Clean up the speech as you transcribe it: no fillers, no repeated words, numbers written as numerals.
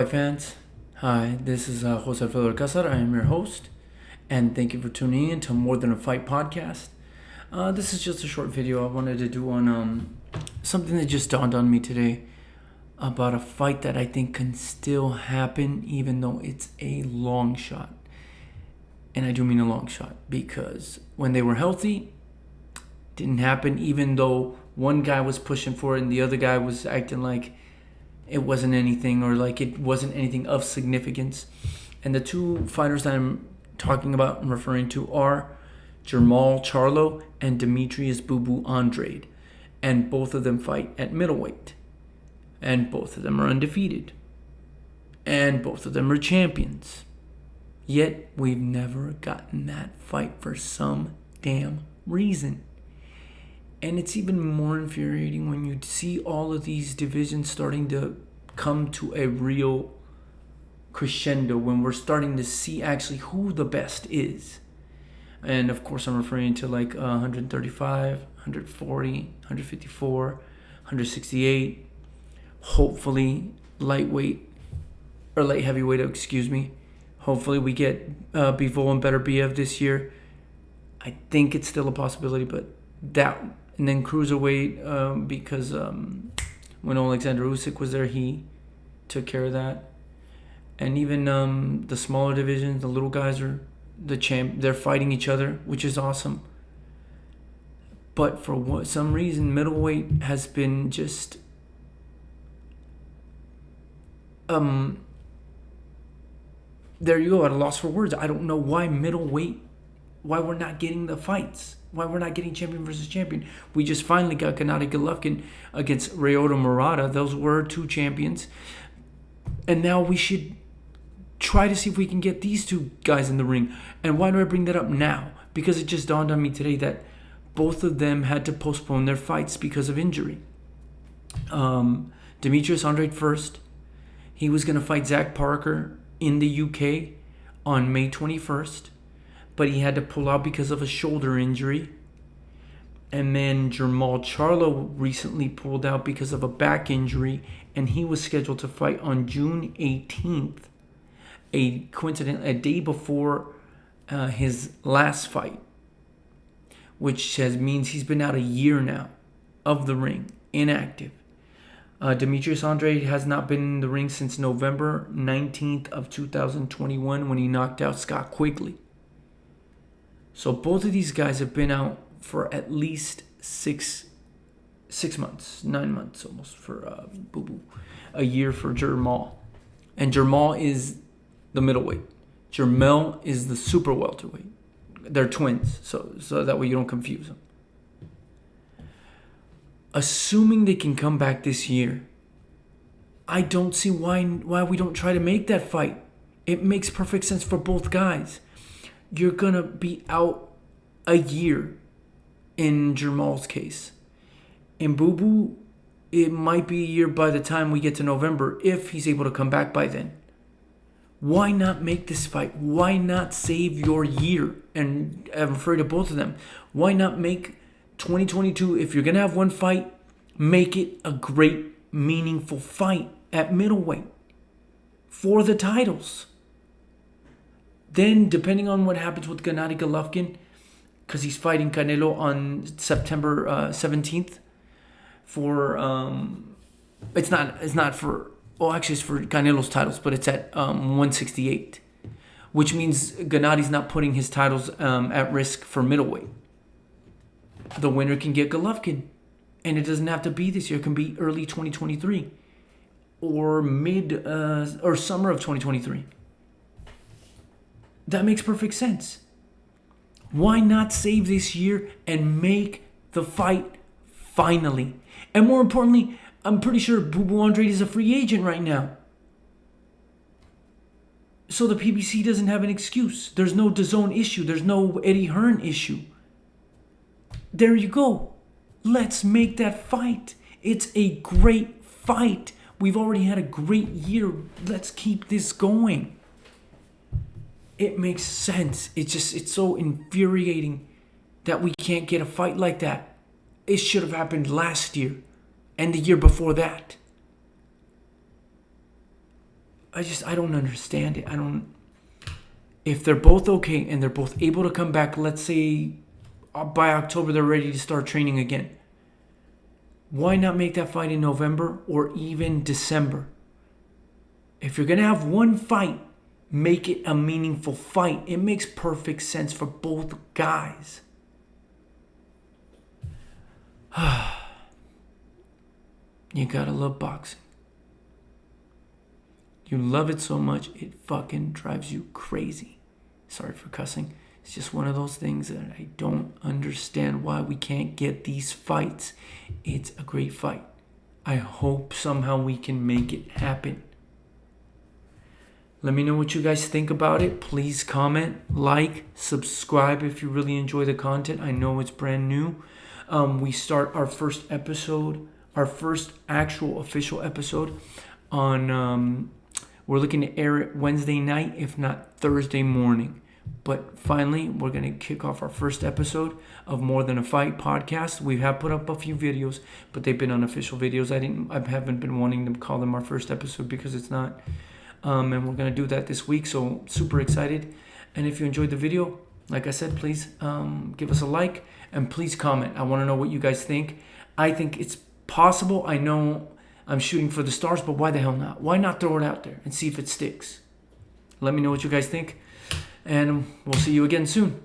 Hi fans, hi, this is Jose Alfredo Alcázar. I am your host, and thank you for tuning in to More Than a Fight podcast. This is just a short video I wanted to do on something that just dawned on me today about a fight that I think can still happen even though it's a long shot. And I do mean a long shot because when they were healthy, didn't happen even though one guy was pushing for it and the other guy was acting like it wasn't anything or like it wasn't anything of significance. And the two fighters that I'm talking about and referring to are Charlo and Demetrius Boo Boo Andrade. And both of them fight at middleweight. And both of them are undefeated. And both of them are champions. Yet we've never gotten that fight for some damn reason. And it's even more infuriating when you see all of these divisions starting to come to a real crescendo, when we're starting to see actually who the best is. And of course, I'm referring to like 135, 140, 154, 168, hopefully lightweight or light heavyweight, excuse me. Hopefully we get Bivol and Better BF this year. I think it's still a possibility, but that. And then cruiserweight, because when Alexander Usyk was there, he took care of that. And even the smaller divisions, the little guys are the champ. They're fighting each other, which is awesome. But for some reason, middleweight has been just there you go, at a loss for words. I don't know why middleweight, why we're not getting the fights. Why we're not getting champion versus champion. We just finally got Gennady Golovkin against Ryota Murata. Those were two champions. And now we should try to see if we can get these two guys in the ring. And why do I bring that up now? Because it just dawned on me today that both of them had to postpone their fights because of injury. Demetrius Andrade first. He was going to fight Zach Parker in the UK on May 21st. But he had to pull out because of a shoulder injury. And then Charlo recently pulled out because of a back injury, and he was scheduled to fight on June 18th, a day before his last fight, which means he's been out a year now of the ring, inactive. Demetrius Andrade has not been in the ring since November 19th of 2021 when he knocked out Scott Quigley. So both of these guys have been out for at least 6 months, 9 months almost for Boo Boo, a year for Jermall. And Jermall is the middleweight. Jermell is the super welterweight. They're twins, so that way you don't confuse them. Assuming they can come back this year, I don't see why we don't try to make that fight. It makes perfect sense for both guys. You're going to be out a year in Jermall's case. In Boo Boo, it might be a year by the time we get to November if he's able to come back by then. Why not make this fight? Why not save your year? And I'm afraid of both of them. Why not make 2022, if you're going to have one fight, make it a great, meaningful fight at middleweight for the titles. Then, depending on what happens with Gennady Golovkin, because he's fighting Canelo on September 17th for it's not for, well, actually it's for Canelo's titles, but it's at 168, which means Gennady's not putting his titles at risk for middleweight. The winner can get Golovkin, and it doesn't have to be this year. It can be early 2023 or mid or summer of 2023. That makes perfect sense. Why not save this year and make the fight finally? And more importantly, I'm pretty sure Boo Boo Andrade is a free agent right now. So the PBC doesn't have an excuse. There's no DAZN issue. There's no Eddie Hearn issue. There you go. Let's make that fight. It's a great fight. We've already had a great year. Let's keep this going. It makes sense. It's so infuriating that we can't get a fight like that. It should have happened last year and the year before that. I don't understand it. If they're both okay and they're both able to come back, let's say by October they're ready to start training again. Why not make that fight in November or even December? If you're going to have one fight, make it a meaningful fight. It makes perfect sense for both guys. You gotta love boxing. You love it so much, it fucking drives you crazy. Sorry for cussing. It's just one of those things that I don't understand why we can't get these fights. It's a great fight. I hope somehow we can make it happen. Let me know what you guys think about it. Please comment, like, subscribe if you really enjoy the content. I know it's brand new. We start our first episode, our first actual official episode on, we're looking to air it Wednesday night, if not Thursday morning. But finally, we're going to kick off our first episode of More Than a Fight podcast. We have put up a few videos, but they've been unofficial videos. I haven't been wanting to call them our first episode because it's not. And we're going to do that this week, so super excited. And if you enjoyed the video, like I said, please give us a like and please comment. I want to know what you guys think. I think it's possible. I know I'm shooting for the stars, but why the hell not? Why not throw it out there and see if it sticks? Let me know what you guys think, and we'll see you again soon.